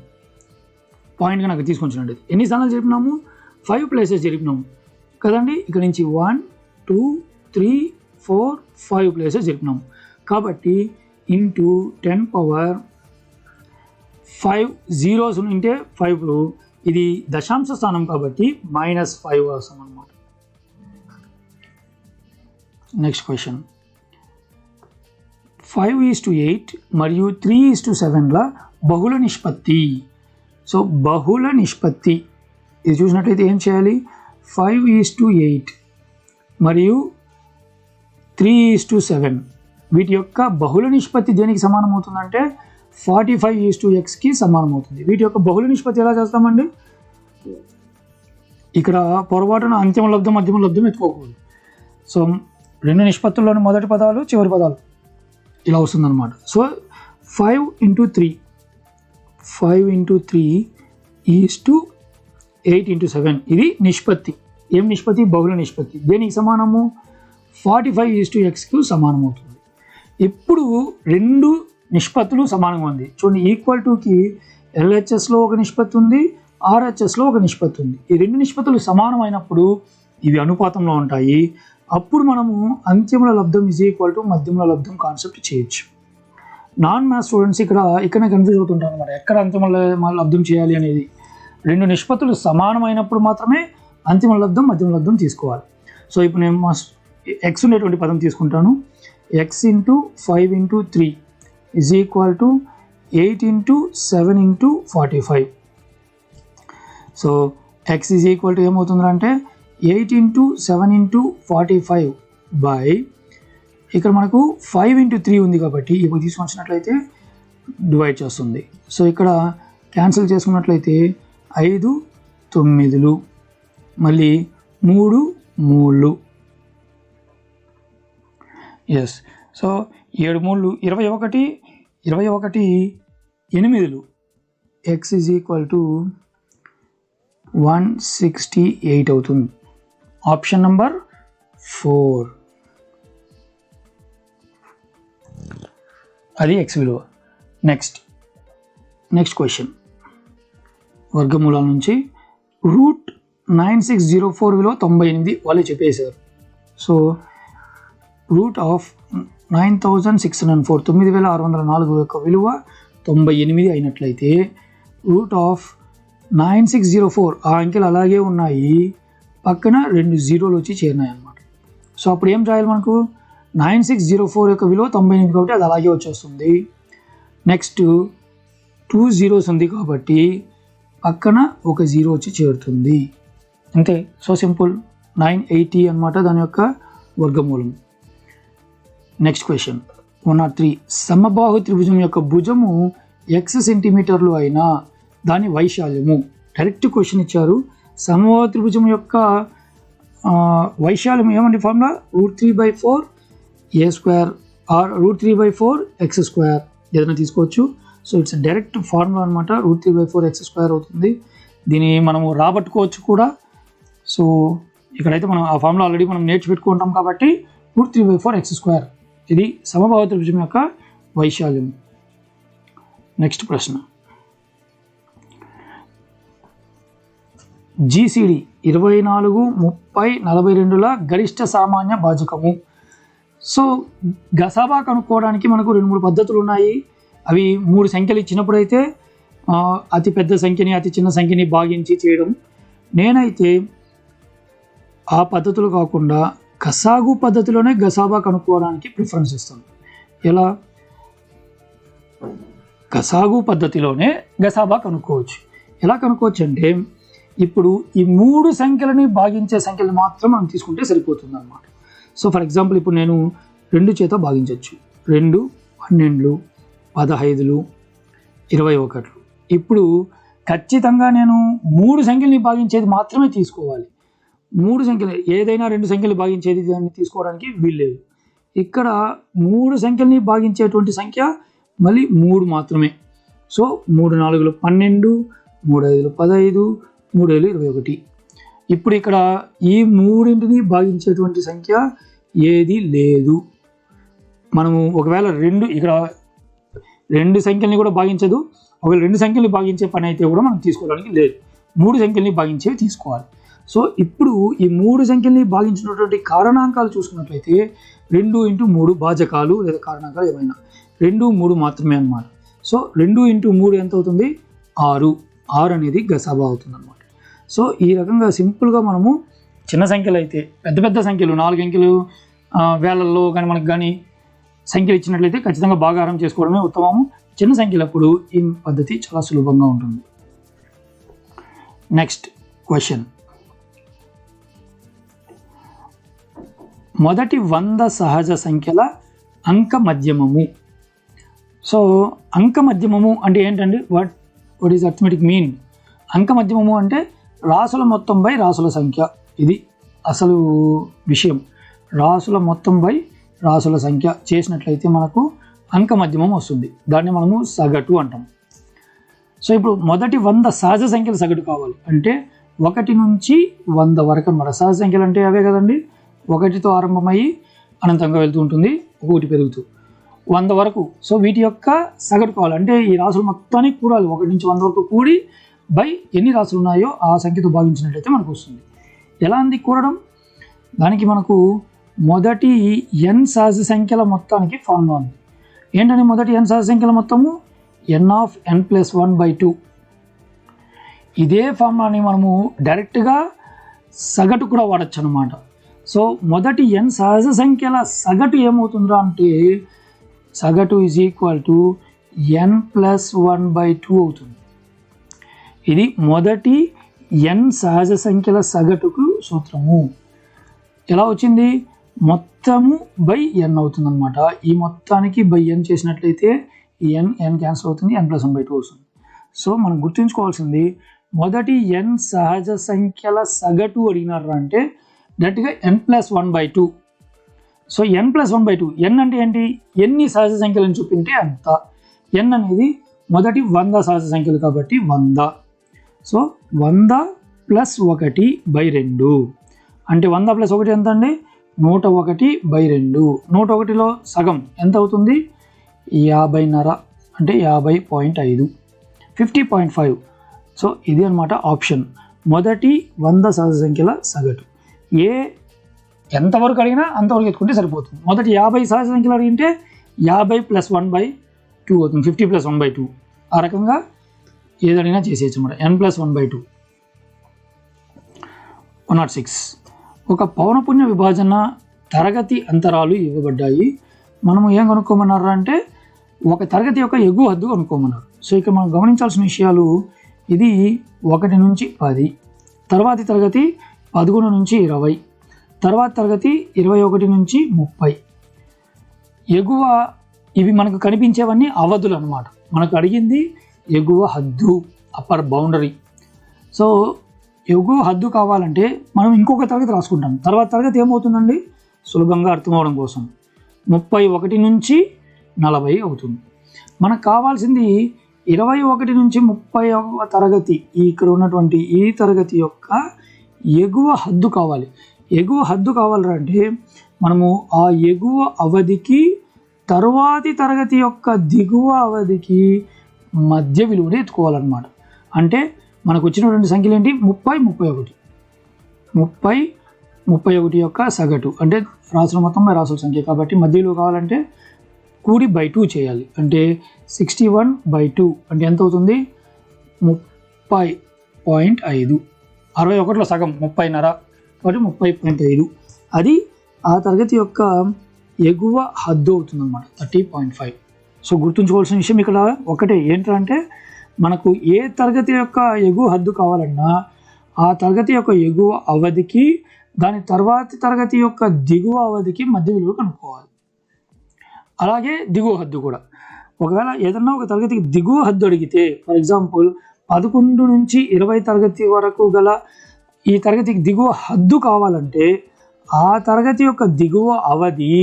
పాయింట్గా నాకు తీసుకొచ్చినట్టు. ఎన్ని స్థానాలు జరిపినాము? 5 ప్లేసెస్ జరిపినాము కదండి. ఇక్కడ నుంచి 1 2 3 4 5 ప్లేసెస్ జరిపినాము. కాబట్టి ఇంటూ 10 పవర్ 5 zeros ఉంటే 5 ఇది దశాంశ స్థానం కాబట్టి -5 వస్తాం అన్నమాట. నెక్స్ట్ క్వశ్చన్ 5:8 మరియు 3:7ల బహుళ నిష్పత్తి. సో బహుళ నిష్పత్తి ఇది చూసినట్లయితే ఏం చేయాలి? 5:8 మరియు 3:7 వీటి యొక్క బహుళ నిష్పత్తి దేనికి సమానం అవుతుందంటే 45:xకి సమానం అవుతుంది. వీటి యొక్క బహుళ నిష్పత్తి ఎలా చేస్తామండి? ఇక్కడ పొరపాటున అంతిమ లబ్ధం మధ్యమ లబ్ధం ఎత్తుకోకూడదు. సో రెండు నిష్పత్తుల్లోని మొదటి పదాలు చివరి పదాలు ఇలా వస్తుందన్నమాట. సో 5 × 3 8 × 7 ఇది నిష్పత్తి. ఏం నిష్పత్తి? బహుళ నిష్పత్తి. దేనికి సమానము? 45:xకు సమానం అవుతుంది. ఇప్పుడు రెండు నిష్పత్తులు సమానంగా ఉంది. చూడండి, ఈక్వల్ టుకి LHSలో ఒక నిష్పత్తి ఉంది, RHSలో ఒక నిష్పత్తి ఉంది. ఈ రెండు నిష్పత్తులు సమానమైనప్పుడు ఇవి అనుపాతంలో ఉంటాయి. అప్పుడు మనము అంత్యముల లబ్ధం = మధ్యముల లబ్ధం కాన్సెప్ట్ చేయొచ్చు. నాన్ మ్యాథ్స్ స్టూడెంట్స్ ఇక్కడ కన్ఫ్యూజ్ అవుతుంటారు అన్నమాట. ఎక్కడ అంతిమ లబ్ధం చేయాలి అనేది. రెండు నిష్పత్తులు సమానమైనప్పుడు మాత్రమే అంతిమ లబ్ధం మధ్యమ లబ్ధం తీసుకోవాలి. సో ఇప్పుడు నేను x ఉండేటువంటి పదం తీసుకుంటాను. x × 5 × 3 = 8 × 7 × 45. సో x ఏమవుతుందంటే 8 × 7 × 45 బై ఇక్కడ మనకు 5 × 3 ఉంది కాబట్టి ఇప్పుడు తీసుకొచ్చినట్లయితే డివైడ్ చేస్తుంది. సో ఇక్కడ క్యాన్సిల్ చేసుకున్నట్లయితే 5 9 మళ్ళీ 3 3. ఎస్. సో 7 3 21 8. x = 168 అవుతుంది. ఆప్షన్ నెంబర్ 4 అది x విలువ. నెక్స్ట్ క్వశ్చన్ వర్గమూలాల నుంచి √9604 విలువ 98 వాళ్ళు చెప్పేశారు. సో √9604 9604 యొక్క విలువ 98 అయినట్లయితే √9604 ఆ అంకెలు అలాగే ఉన్నాయి, పక్కన 2 జీరోలు వచ్చి చేరినాయి అన్నమాట. సో అప్పుడు ఏం చేయాలి? మనకు 9604 యొక్క విలువ 98 కాబట్టి అది అలాగే వచ్చేస్తుంది. నెక్స్ట్ 2 zeros ఉంది కాబట్టి పక్కన ఒక 0 వచ్చి చేరుతుంది. అంతే. So simple. 980 అన్నమాట దాని యొక్క వర్గమూలం. నెక్స్ట్ క్వశ్చన్ 103 సమబాహు త్రిభుజం యొక్క భుజము x సెంటీమీటర్లు అయినా దాని వైశాల్యము. డైరెక్ట్ క్వశ్చన్ ఇచ్చారు. సమబాహు త్రిభుజం యొక్క వైశాల్యం ఏమండి? ఫార్ములా √3/4 a² ఆర్ √3/4 x² ఏదైనా తీసుకోవచ్చు. సో ఇట్స్ డైరెక్ట్ ఫార్ములా అనమాట. √3/4 x² అవుతుంది. దీన్ని మనము రాబట్టుకోవచ్చు కూడా. సో ఇక్కడైతే మనం ఆ ఫార్ములా ఆల్రెడీ మనం నేర్చిపెట్టుకుంటాం కాబట్టి √3/4 x² ఇది సమబాహు త్రిభుజం యొక్క వైశాల్యం. నెక్స్ట్ ప్రశ్న GCD 24 30 42ల గరిష్ట సామాన్య భాజకము. సో గసాబా కనుక్కోవడానికి మనకు 2-3 పద్ధతులు ఉన్నాయి. అవి 3 సంఖ్యలు ఇచ్చినప్పుడైతే అతి పెద్ద సంఖ్యని అతి చిన్న సంఖ్యని భాగించి చేయడం. నేనైతే ఆ పద్ధతులు కాకుండా గసాగు పద్ధతిలోనే గసాబా కనుక్కోవడానికి ప్రిఫరెన్స్ ఇస్తాను. ఎలా? గసాగు పద్ధతిలోనే గసాబా కనుక్కోవచ్చు. ఎలా కనుక్కోవచ్చు అంటే ఇప్పుడు ఈ 3 సంఖ్యలని భాగించే సంఖ్యలు మాత్రం మనం తీసుకుంటే సరిపోతుంది అన్నమాట. సో ఫర్ ఎగ్జాంపుల్ ఇప్పుడు నేను 2 చేత భాగించవచ్చు. 2, 12, 15, 21. ఇప్పుడు ఖచ్చితంగా నేను 3 సంఖ్యల్ని భాగించేది మాత్రమే తీసుకోవాలి. 3 సంఖ్యలు ఏదైనా 2 సంఖ్యలు భాగించేది దాన్ని తీసుకోవడానికి వీల్లేదు. ఇక్కడ 3 సంఖ్యల్ని భాగించేటువంటి సంఖ్య మళ్ళీ 3 మాత్రమే. సో 3 4 12, 3 5 15, 3 7 21. ఇప్పుడు ఇక్కడ ఈ 3ని భాగించేటువంటి సంఖ్య ఏది లేదు. మనము ఒకవేళ ఇక్కడ 2 సంఖ్యల్ని కూడా భాగించదు. ఒకవేళ 2 సంఖ్యల్ని భాగించే పని అయితే కూడా మనం తీసుకోవడానికి లేదు. 3 సంఖ్యల్ని భాగించేవి తీసుకోవాలి. సో ఇప్పుడు ఈ 3 సంఖ్యల్ని భాగించినటువంటి కారణాంకాలు చూసుకున్నట్లయితే 2 × 3 భాజకాలు లేదా కారణాంకాలు ఏమైనా 2, 3 మాత్రమే అన్నమాట. సో 2 × 3 ఎంత అవుతుంది? 6. 6 అనేది గసాబా అవుతుంది అన్నమాట. సో ఈ రకంగా సింపుల్గా మనము చిన్న సంఖ్యలు అయితే పెద్ద సంఖ్యలు 4 అంకెలు వేలల్లో కానీ మనకు కానీ సంఖ్యలు ఇచ్చినట్లయితే ఖచ్చితంగా భాగాహారం చేసుకోవడమే ఉత్తమము. చిన్న సంఖ్యలప్పుడు ఈ పద్ధతి చాలా సులభంగా ఉంటుంది. Next question. మొదటి 100 సహజ సంఖ్యల అంక మధ్యమము. సో అంక మధ్యమము అంటే ఏంటండి? What is arithmetic mean? అంక మధ్యమము అంటే రాసుల మొత్తం బై రాసుల సంఖ్య. ఇది అసలు విషయం. రాసుల మొత్తం బై రాసుల సంఖ్య చేసినట్లయితే మనకు అంక మధ్యమం వస్తుంది. దాన్ని మనము సగటు అంటాం. సో ఇప్పుడు మొదటి 100 సహజ సంఖ్యల సగటు కావాలి అంటే 1 నుంచి 100 వరకు అన్నమాట. సహజ సంఖ్యలు అంటే అవే కదండి. 1తో ఆరంభమయ్యి అనంతంగా వెళ్తూ ఉంటుంది, 1 పెరుగుతూ 100 వరకు. సో వీటి యొక్క సగటు కావాలి అంటే ఈ రాసులు మొత్తానికి కూడాలి. 1 నుంచి 100 వరకు కూడి బై ఎన్ని రాసులు ఉన్నాయో ఆ సంఖ్యతో భాగించినట్లయితే మనకు వస్తుంది. ఎలా అంది కూడడం? దానికి మనకు మొదటి n సహజ సంఖ్యల మొత్తానికి ఫార్ములా ఉంది. ఏంటని మొదటి n సహజ సంఖ్యల మొత్తము? n+1/2. ఇదే ఫార్ములాని మనము డైరెక్ట్గా సగటు కూడా వాడచ్చు అన్నమాట. సో మొదటి n సహజ సంఖ్యల సగటు ఏమవుతుందా అంటే సగటు n+1/2 అవుతుంది. ఇది మొదటి n సహజ సంఖ్యల సగటుకు సూత్రము. ఎలా వచ్చింది? మొత్తము బై n అవుతుంది అనమాట. ఈ మొత్తానికి బై n చేసినట్లయితే n క్యాన్సిల్ అవుతుంది, n+1/2 వస్తుంది. సో మనం గుర్తుంచుకోవాల్సింది మొదటి n సహజ సంఖ్యల సగటు అడిగినారా అంటే డైరెక్ట్గా n+1/2. So n+1/2. n అంటే ఏంటి? ఎన్ని సహజ సంఖ్యలను చూపింటే అంత. n అనేది మొదటి 100 సహజ సంఖ్యలు కాబట్టి 100. సో 100 + 1/2 అంటే 100 + 1 ఎంత అండి? 101/2. 101లో సగం ఎంత అవుతుంది? 50.5 అంటే 50.5, 50.5. సో ఇది అన్నమాట ఆప్షన్. మొదటి 100 సహజ సంఖ్యల సగటు. ఎంతవరకు అడిగినా అంతవరకు ఎత్తుకుంటే సరిపోతుంది. మొదటి 50 సహజ సంఖ్యలు అడిగితే 50 + 1/2 అవుతుంది, 50 + 1/2. ఆ రకంగా ఏదైనా చేసేయచ్చు అన్నమాట. n+1/2. 106. ఒక పౌనపున్య విభాజన తరగతి అంతరాలు ఇవ్వబడ్డాయి. మనము ఏం కనుక్కోమన్నారు అంటే ఒక తరగతి యొక్క ఎగువ హద్దు కనుక్కోమన్నారు. సో ఇక్కడ మనం గమనించాల్సిన విషయాలు ఇది 1 నుంచి 10, తర్వాతి తరగతి 11 నుంచి 20, తర్వాత తరగతి 21 నుంచి 30. ఎగువ ఇవి మనకు కనిపించేవన్నీ అవధులు అన్నమాట. మనకు అడిగింది ఎగువ హద్దు, అప్పర్ బౌండరీ. సో ఎగువ హద్దు కావాలంటే మనం ఇంకొక తరగతి రాసుకుంటాం. తర్వాత తరగతి ఏమవుతుందండి? సులభంగా అర్థం అవడం కోసం 31 నుంచి 40 అవుతుంది. మనకు కావాల్సింది 21 నుంచి 30వ తరగతి, ఇక్కడ ఉన్నటువంటి ఈ తరగతి యొక్క ఎగువ హద్దు కావాలి. ఎగువ హద్దు కావాలంటే మనము ఆ ఎగువ అవధికి తరువాతి తరగతి యొక్క దిగువ అవధికి మధ్య విలువని ఎత్తుకోవాలన్నమాట. అంటే మనకు వచ్చినటువంటి సంఖ్యలు ఏంటి? 30, 31 యొక్క సగటు అంటే రాసుల మొత్తం రాసుల సంఖ్య కాబట్టి మధ్య విలువ కావాలంటే కూడి బై 2 చేయాలి. అంటే 61/2 అంటే ఎంత అవుతుంది? 30.5. 61లో సగం 30.5 కాబట్టి 30.5. అది ఆ తరగతి యొక్క ఎగువ హద్దు అవుతుందన్నమాట 30.5. సో గుర్తుంచుకోవాల్సిన విషయం ఇక్కడ ఒకటే ఏంటంటే మనకు ఏ తరగతి యొక్క ఎగువ హద్దు కావాలన్నా ఆ తరగతి యొక్క ఎగువ అవధికి దాని తర్వాతి తరగతి యొక్క దిగువ అవధికి మధ్య విలువ కనుక్కోవాలి. అలాగే దిగువ హద్దు కూడా. ఒకవేళ ఏదన్నా ఒక తరగతికి దిగువ హద్దు అడిగితే, ఫర్ ఎగ్జాంపుల్ 11 నుంచి 20 తరగతి వరకు గల ఈ తరగతికి దిగువ హద్దు కావాలంటే ఆ తరగతి యొక్క దిగువ అవధి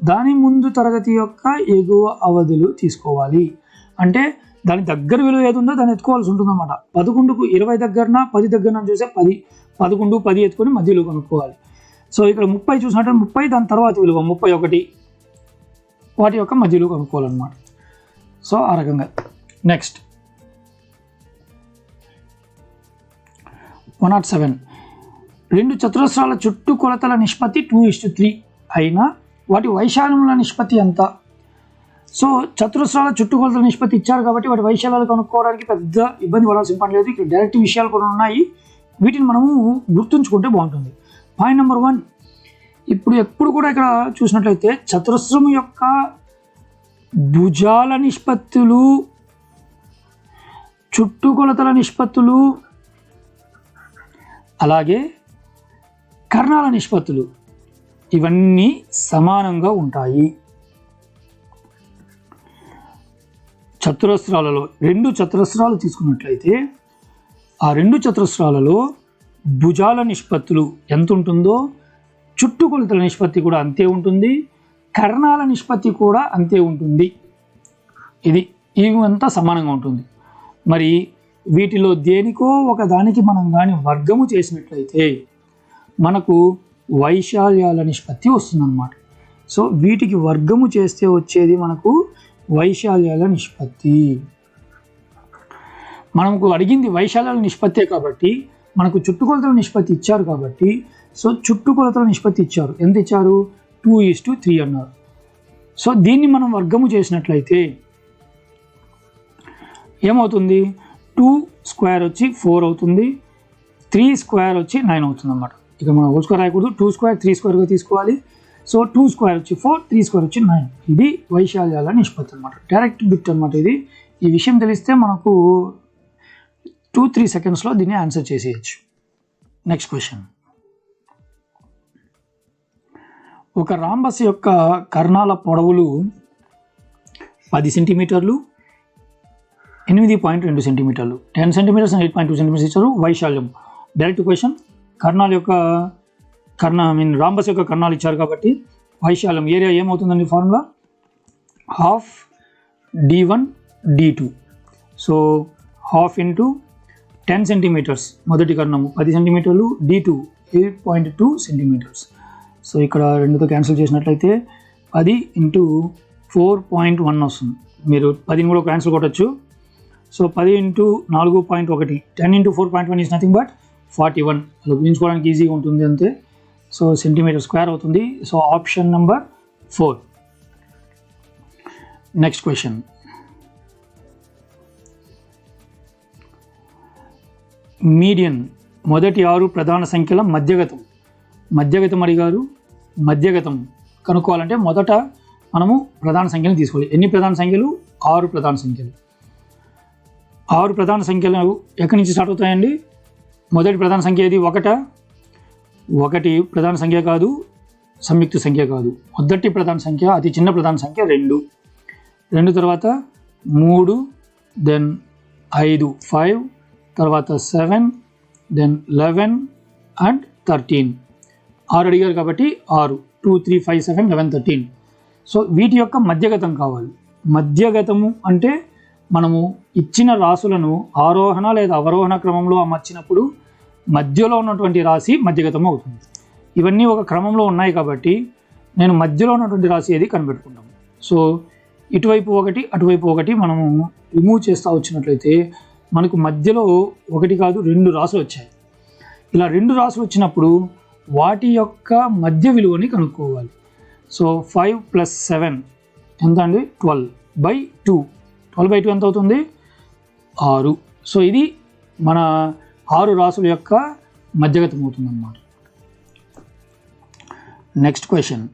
దాని ముందు తరగతి యొక్క ఎగువ అవధులు తీసుకోవాలి. అంటే దాని దగ్గర విలువ ఏది ఉందో దాన్ని ఎత్తుకోవాల్సి ఉంటుందన్నమాట. 11కు 20 దగ్గరన 10 దగ్గరన చూసే 10, 11, 10 ఎత్తుకొని మధ్య విలువ కనుక్కోవాలి. సో ఇక్కడ 30 చూసినట్టు 30 దాని తర్వాత విలువ 31 వాటి యొక్క మధ్య విలువ కనుక్కోవాలన్నమాట. సో ఆ రకంగా. నెక్స్ట్ 107. 2 చతురస్రాల చుట్టుకొలతల నిష్పత్తి 2:3 అయినా వాటి వైశాల్యముల నిష్పత్తి ఎంత? సో చతురస్రాల చుట్టుకొలతల నిష్పత్తి ఇచ్చారు కాబట్టి వాటి వైశాల్యాలు కనుక్కోవడానికి పెద్ద ఇబ్బంది పడాల్సిన పని లేదు. ఇక్కడ డైరెక్ట్ విషయాలు కూడా ఉన్నాయి, వీటిని మనము గుర్తుంచుకుంటే బాగుంటుంది. పాయింట్ నెంబర్ 1, ఇప్పుడు ఎప్పుడు కూడా ఇక్కడ చూసినట్లయితే చతురస్రం యొక్క భుజాల నిష్పత్తులు, చుట్టుకొలతల నిష్పత్తులు, అలాగే కర్ణాల నిష్పత్తులు ఇవన్నీ సమానంగా ఉంటాయి. చతురస్రాలలో 2 చతురస్రాలు తీసుకున్నట్లయితే ఆ 2 చతురస్రాలలో భుజాల నిష్పత్తులు ఎంత ఉంటుందో చుట్టుకొలతల నిష్పత్తి కూడా అంతే ఉంటుంది, కర్ణాల నిష్పత్తి కూడా అంతే ఉంటుంది. ఇవంతా సమానంగా ఉంటుంది. మరి వీటిలో దేనికో ఒక దానికి మనం కానీ వర్గము చేసినట్లయితే మనకు వైశాల్యాల నిష్పత్తి వస్తుందన్నమాట. సో వీటికి వర్గము చేస్తే వచ్చేది మనకు వైశాల్యాల నిష్పత్తి. మనకు అడిగింది వైశాల్యాల నిష్పత్తే కాబట్టి మనకు చుట్టుకొలతల నిష్పత్తి ఇచ్చారు కాబట్టి, సో చుట్టుకొలతల నిష్పత్తి ఇచ్చారు. ఎంత ఇచ్చారు? 2:3 అన్నారు. సో దీన్ని మనం వర్గము చేసినట్లయితే ఏమవుతుంది? 2 స్క్వేర్ వచ్చి 4 అవుతుంది, 3 స్క్వేర్ వచ్చి 9 అవుతుంది అన్నమాట. ఇక మనం హోల్ స్క్వేర్ రాయకూడదు, 2 స్క్వేర్ 3 స్క్వేర్గా తీసుకోవాలి. సో 2 స్క్వేర్ వచ్చి 4, 3 స్క్వేర్ వచ్చి 9. ఇది వైశాల్యాల నిష్పత్తి అనమాట. డైరెక్ట్ బిట్ అనమాట ఇది. ఈ విషయం తెలిస్తే మనకు 2-3 సెకండ్స్లో దీన్ని ఆన్సర్ చేసేయచ్చు. Next question. ఒక రాంబస్ యొక్క కర్ణాల పొడవులు 10 సెంటీమీటర్లు, 8.2 సెంటీమీటర్లు, 10 సెంటీమీటర్స్ 8.2 సెంటీమీటర్స్ ఇచ్చారు. వైశాల్యం డైరెక్ట్ క్వశ్చన్. కర్ణాల యొక్క రాంబస్ యొక్క కర్ణాలు ఇచ్చారు కాబట్టి వైశాల్యం ఏరియా ఏమవుతుందండి? Formula ½ d1 d2. So ½ into 10 centimetres మొదటి కర్ణము 10 సెంటీమీటర్లు, d2 8.2 సెంటీమీటర్స్. సో ఇక్కడ 2తో క్యాన్సిల్ చేసినట్లయితే 10 ఇంటూ 4.1 వస్తుంది. మీరు 10ని కూడా క్యాన్సిల్ కొట్టచ్చు. So 10 into 4.1, 10 into 4.1 is nothing but 41. అలా గురించుకోవడానికి ఈజీగా ఉంటుంది అంతే. సో సెంటీమీటర్ స్క్వేర్ అవుతుంది. So option number 4. Next question. Median మొదటి 6 ప్రధాన సంఖ్యల మధ్యగతం అడిగారు. మధ్యగతం కనుక్కోవాలంటే మొదట మనము ప్రధాన సంఖ్యలు తీసుకోవాలి. ఎన్ని ప్రధాన సంఖ్యలు? 6 ప్రధాన సంఖ్యలు. 6 ప్రధాన సంఖ్యలు ఎక్కడి నుంచి స్టార్ట్ అవుతాయండి? మొదటి ప్రధాన సంఖ్య ఏది? 1 ప్రధాన సంఖ్య కాదు, సంయుక్త సంఖ్య కాదు. మొదటి ప్రధాన సంఖ్య, అతి చిన్న ప్రధాన సంఖ్య 2 తర్వాత 3, దెన్ 5, 5 తర్వాత 7, దెన్ 11 అండ్ 13. 6 అడిగారు కాబట్టి 6, 2, 3, 5, 7, 11, 13. సో వీటి యొక్క మధ్యగతం కావాలి. మధ్యగతము అంటే మనము ఇచ్చిన రాసులను ఆరోహణ లేదా అవరోహణ క్రమంలో అమర్చినప్పుడు మధ్యలో ఉన్నటువంటి రాశి మధ్యగతం అవుతుంది. ఇవన్నీ ఒక క్రమంలో ఉన్నాయి కాబట్టి నేను మధ్యలో ఉన్నటువంటి రాశి ఏది కనిపెట్టుకుంటాము. సో ఇటువైపు 1, అటువైపు 1 మనము రిమూవ్ చేస్తూ వచ్చినట్లయితే మనకు మధ్యలో 1 కాదు 2 రాసులు వచ్చాయి. ఇలా 2 రాసులు వచ్చినప్పుడు వాటి యొక్క మధ్య విలువని కనుక్కోవాలి. సో 5 + 7 ఎంత అండి? 12/2. 12/2 ఎంత అవుతుంది? 6. సో ఇది మన 6 రాసుల యొక్క మధ్యగతం అవుతుంది అన్నమాట. నెక్స్ట్ క్వశ్చన్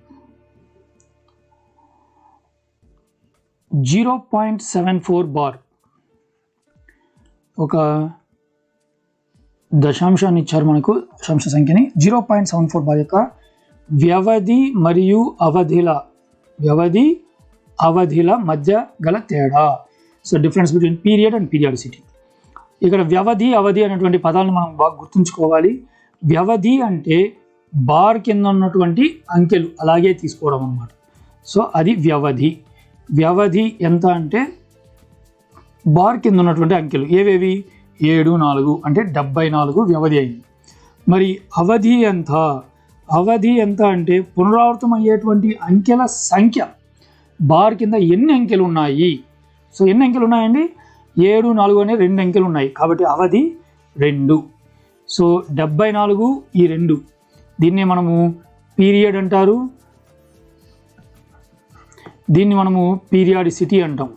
0.74 బార్ ఒక దశాంశాన్ని ఇచ్చారు మనకు, దశాంశ సంఖ్యని. 0.74 బార్ యొక్క వ్యవధి మరియు అవధిల మధ్య గల తేడా. So difference between period and periodicity. ఇక్కడ వ్యవధి అవధి అనేటువంటి పదాలను మనం బాగా గుర్తుంచుకోవాలి. వ్యవధి అంటే బార్ కింద ఉన్నటువంటి అంకెలు అలాగే తీసుకోవడం అన్నమాట. సో అది వ్యవధి. వ్యవధి ఎంత అంటే బార్ కింద ఉన్నటువంటి అంకెలు ఏవేవి? 7, 4 అంటే 74 వ్యవధి అయింది. మరి అవధి ఎంత? అవధి ఎంత అంటే పునరావృతం అయ్యేటువంటి అంకెల సంఖ్య. బార్ కింద ఎన్ని అంకెలు ఉన్నాయి? సో ఎన్ని అంకెలు ఉన్నాయండి? 7, 4 అనే 2 అంకెలు ఉన్నాయి కాబట్టి అవధి 2. సో 74 ఈ 2, దీన్ని మనము పీరియడ్ అంటారు, దీన్ని మనము పీరియాడిసిటీ అంటాం.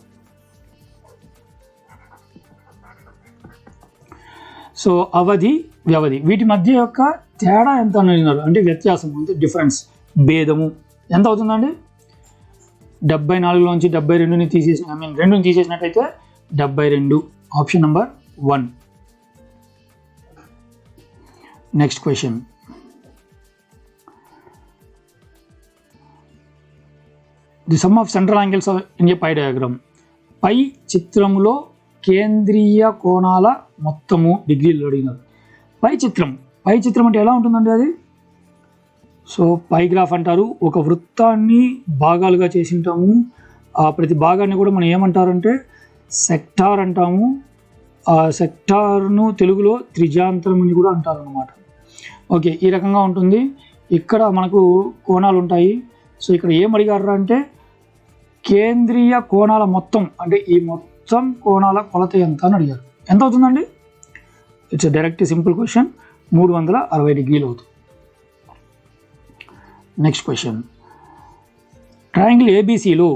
సో అవధి వ్యవధి వీటి మధ్య యొక్క తేడా ఎంత అని అడిగినారు, అంటే వ్యత్యాసం, అంటే డిఫరెన్స్, భేదము ఎంత అవుతుందండి? 74లోంచి 72ని తీసేసిన, 2ని తీసేసినట్టయితే 72. Option number 1. Next question. The sum of central angles in a pie diagram. పై చిత్రంలో కేంద్రీయ కోణాల మొత్తము డిగ్రీలు అడిగినారు. పై చిత్రం అంటే ఎలా ఉంటుందండి అది? సో పై గ్రాఫ్ అంటారు. ఒక వృత్తాన్ని భాగాలుగా చేసి ఉంటాము. ఆ ప్రతి భాగాన్ని కూడా మనం ఏమంటారంటే సెక్టార్ అంటాము. ఆ సెక్టార్ను తెలుగులో త్రిజాంతరం అని కూడా అంటారు అన్నమాట. ఓకే, ఈ రకంగా ఉంటుంది. ఇక్కడ మనకు కోణాలు ఉంటాయి. సో ఇక్కడ ఏం అడిగారు అంటే కేంద్రీయ కోణాల మొత్తం, అంటే ఈ మొత్తం కోణాల కొలత ఎంత అని అడిగారు. ఎంత అవుతుందండి? It's direct simple question. 360 డిగ్రీలు అవుతుంది. Next question. ట్రయాంగిల్ ఏబిసిలో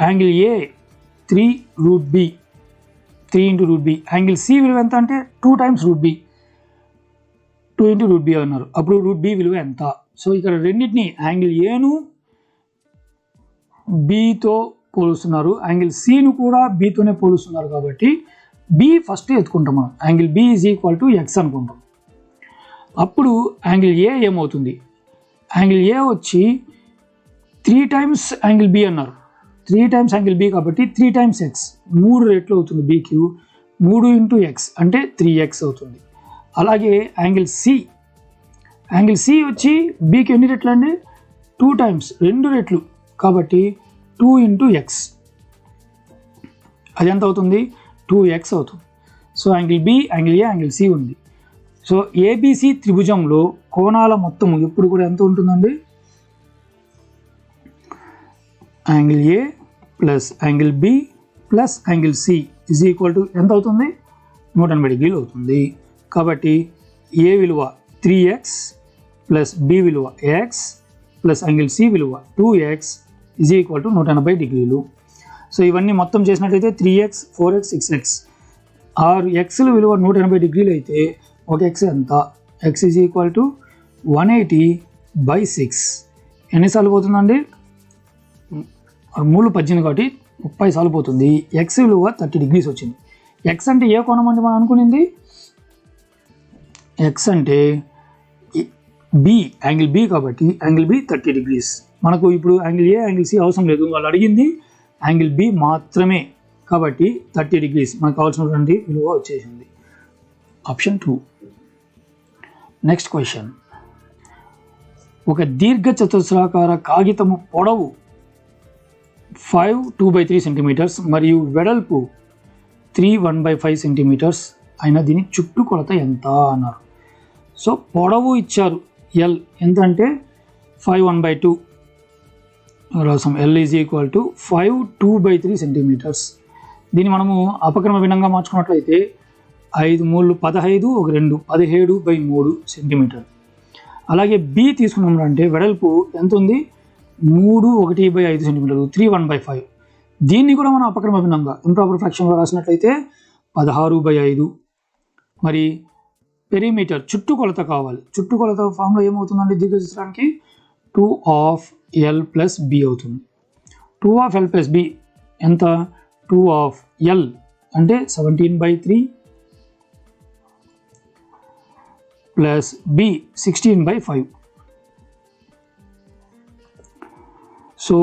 angle A 3√b, 3 × √b. Angle C విలువ ఎంత అంటే 2 times √b, 2 × √b అన్నారు. అప్పుడు √b విలువ ఎంత? సో ఇక్కడ రెండింటిని యాంగిల్ ఏను బితో పోలుస్తున్నారు, యాంగిల్ సిను కూడా బితోనే పోలుస్తున్నారు కాబట్టి బి ఫస్ట్ ఎత్తుకుంటాం మనం. Angle B is equal to X అనుకుంటాం. అప్పుడు యాంగిల్ ఏ ఏమవుతుంది? యాంగిల్ ఏ వచ్చి 3 times యాంగిల్ బి అన్నారు. 3 times యాంగిల్ బి కాబట్టి 3 times ఎక్స్, 3 రెట్లు అవుతుంది బికి. 3 × ఎక్స్ అంటే 3x అవుతుంది. అలాగే యాంగిల్ సి వచ్చి బికి ఎన్ని రెట్లు అండి? 2 times, 2 రెట్లు కాబట్టి 2 × ఎక్స్. అది ఎంత అవుతుంది? 2x అవుతుంది. So angle B, angle A, angle C ఉంది. సో ఏబిసి త్రిభుజంలో కోణాల మొత్తము ఎప్పుడు కూడా ఎంత ఉంటుందండి? Angle A plus angle B plus angle C is equal to ఎంత అవుతుంది? 180 డిగ్రీలు అవుతుంది. కాబట్టి ఏ విలువ 3x ప్లస్ బి విలువ x ప్లస్ యాంగిల్ సి విలువ 2x ఈజ్ ఈక్వల్ టు 180 డిగ్రీలు. సో ఇవన్నీ మొత్తం చేసినట్లయితే 3x, 4x, 6x. 6 xల విలువ 180 డిగ్రీలు అయితే ఒక ఎక్స్ ఎంత? x is equal to 180/6. ఎన్నిసార్లు పోతుందండి? 3 18 కాబట్టి 30 సార్లు పోతుంది. ఎక్స్ విలువ 30 డిగ్రీస్ వచ్చింది. ఎక్స్ అంటే ఏ కోణం అండి మనం అనుకునింది? ఎక్స్ అంటే బి, యాంగిల్ బి కాబట్టి యాంగిల్ బి 30 డిగ్రీస్. మనకు ఇప్పుడు యాంగిల్ ఏ, యాంగిల్ సి అవసరం లేదు, వాళ్ళు అడిగింది యాంగిల్ బి మాత్రమే కాబట్టి 30 డిగ్రీస్ మనకు కావాల్సినటువంటి విలువ వచ్చేసింది. ఆప్షన్ 2. Next question. ఒక దీర్ఘ చతురస్రాకార కాగితము పొడవు 5 2/3 సెంటీమీటర్స్ మరియు వెడల్పు 3 1/5 సెంటీమీటర్స్ అయిన దీని చుట్టుకొలత ఎంత అన్నారు. సో పొడవు ఇచ్చారు ఎల్ ఎంత అంటే 5 1/2 రాసాం. L is equal to 5 2/3 centimetres. దీన్ని మనము అపక్రమ భిన్నంగా మార్చుకున్నట్లయితే 5 3 15, 1 2 17/3 సెంటీమీటర్. అలాగే బి తీసుకున్నామంటే వెడల్పు ఎంత ఉంది? 3 1/5 సెంటీమీటర్లు, 3 1/5. దీన్ని కూడా మనం అపక్రమ భిన్నంగా ఇంప్రాపర్ ఫ్రాక్షన్లో రాసినట్లయితే 16/5. మరి పెరిమీటర్ చుట్టుకొలత కావాలి. చుట్టుకొలత ఫామ్లో ఏమవుతుందండి? దీర్ఘచతురానికి 2 ఆఫ్ ఎల్ ప్లస్ బి అవుతుంది. 2 ఆఫ్ ఎల్ ప్లస్ బి ఎంత? 2 ఆఫ్ ఎల్ అంటే 17/3 ప్లస్ బి 16/5. సో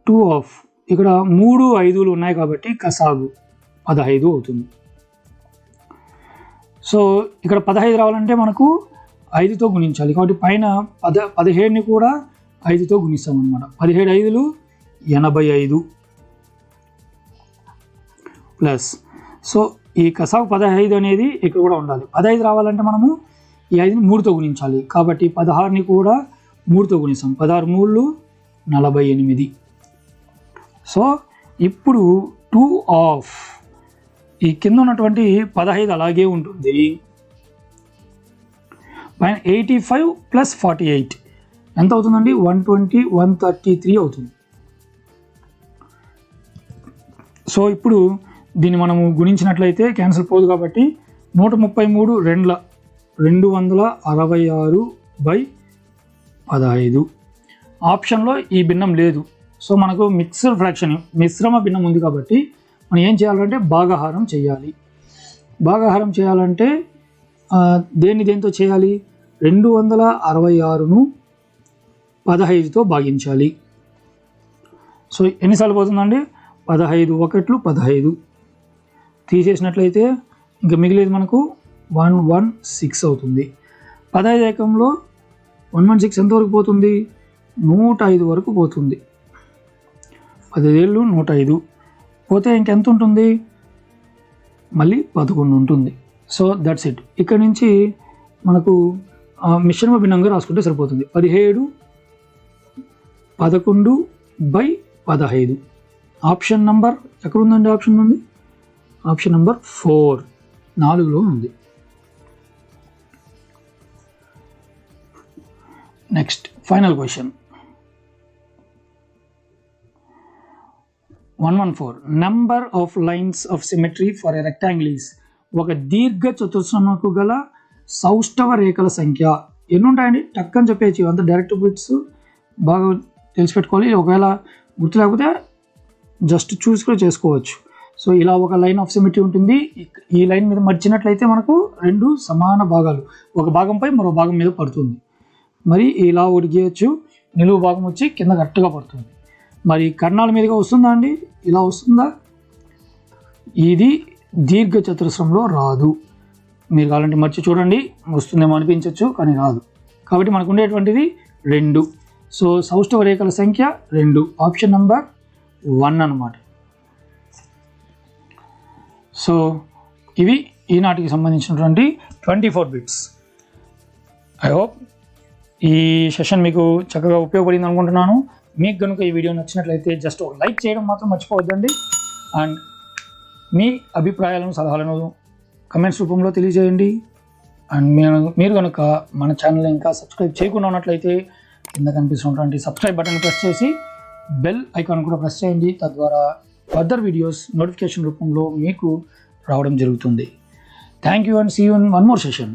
2 ఆఫ్ ఇక్కడ 3 5లు ఉన్నాయి కాబట్టి కసాగు 15 అవుతుంది. సో ఇక్కడ 15 రావాలంటే మనకు 5తో గుణించాలి కాబట్టి పైన 17ని కూడా 5తో గుణిస్తాం అనమాట. 17 5లు 85 ప్లస్ సో ఈ కసాగు 15 అనేది ఇక్కడ కూడా ఉండాలి. 15 రావాలంటే మనము ఈ 5ని 3తో గుణించాలి కాబట్టి 16ని కూడా 3తో గుణిస్తాం. 16 3లు 48. సో ఇప్పుడు 2 ఆఫ్ ఈ కింద ఉన్నటువంటి 15 అలాగే ఉంటుంది. పైన 85 ప్లస్ 48 ఎంత అవుతుందండి? 120 133 అవుతుంది. సో ఇప్పుడు దీన్ని మనము గుణించినట్లయితే క్యాన్సిల్ పోదు కాబట్టి 133 266/15. ఆప్షన్లో ఈ భిన్నం లేదు. సో మనకు మిక్స్డ్ ఫ్రాక్షన్ మిశ్రమ భిన్నం ఉంది కాబట్టి మనం ఏం చేయాలంటే భాగాహారం చేయాలి. భాగాహారం చేయాలంటే దేంతో చేయాలి? 266ను 15తో భాగించాలి. సో ఎన్నిసార్లు పోతుందండి? 15 1 15 తీసేసినట్లయితే ఇంకా మిగిలేదు మనకు 116 అవుతుంది. 15 ఏకంలో 116 ఎంతవరకు పోతుంది? 105 వరకు పోతుంది. 15 105 పోతే ఇంకెంత ఉంటుంది? మళ్ళీ 11 ఉంటుంది. So that's it. ఇక్కడ నుంచి మనకు మిశ్రమ భిన్నంగా రాసుకుంటే సరిపోతుంది. 17 11/15. ఆప్షన్ నంబర్ ఎక్కడ ఉందండి? ఆప్షన్ నంబర్ 4లో ఉంది. Next final question 114. Number of lines of symmetry for a rectangle is. ఒక దీర్ఘ చతురస్రముకు గల సౌష్ఠవ రేఖల సంఖ్య ఎన్ని ఉంటాయండి? టక్ అని చెప్పేసి అంత డైరెక్ట్ బిట్స్ బాగా తెలిసిపెట్టుకోవాలి. ఒకవేళ గుర్తు లేకపోతే జస్ట్ చూసి కూడా చేసుకోవచ్చు. సో ఇలా ఒక లైన్ ఆఫ్ సిమెట్రీ ఉంటుంది. ఈ లైన్ మీద మర్చినట్లయితే మనకు 2 సమాన భాగాలు ఒక భాగంపై మరో భాగం మీద పడుతుంది. మరి ఇలా ఉడికేయచ్చు. నిలువు భాగం వచ్చి కింద కరెక్ట్గా పడుతుంది. మరి కర్ణాల మీదుగా వస్తుందా అండి? ఇలా వస్తుందా? ఇది దీర్ఘ చతురస్రంలో రాదు. మీరు కావాలంటే మర్చి చూడండి, వస్తుందేమో అనిపించవచ్చు కానీ రాదు. కాబట్టి మనకు ఉండేటువంటిది 2. సో సౌష్ఠవ రేఖల సంఖ్య 2. ఆప్షన్ నంబర్ 1 అన్నమాట. సో ఇవి ఈనాటికి సంబంధించినటువంటి 24 బిట్స్. ఐ హోప్ ఈ సెషన్ మీకు చక్కగా ఉపయోగపడింది అనుకుంటున్నాను. మీకు కనుక ఈ వీడియో నచ్చినట్లయితే జస్ట్ ఒక లైక్ చేయడం మాత్రం మర్చిపోవద్దండి. అండ్ మీ అభిప్రాయాలను సలహాలను కమెంట్స్ రూపంలో తెలియజేయండి. అండ్ మీరు కనుక మన ఛానల్ ఇంకా సబ్స్క్రైబ్ చేయకుండా ఉన్నట్లయితే కింద కనిపిస్తున్నటువంటి సబ్స్క్రైబ్ బటన్ ప్రెస్ చేసి బెల్ ఐకాన్ కూడా ప్రెస్ చేయండి. తద్వారా ఫర్దర్ వీడియోస్ నోటిఫికేషన్ రూపంలో మీకు రావడం జరుగుతుంది. Thank you and see you in one more session.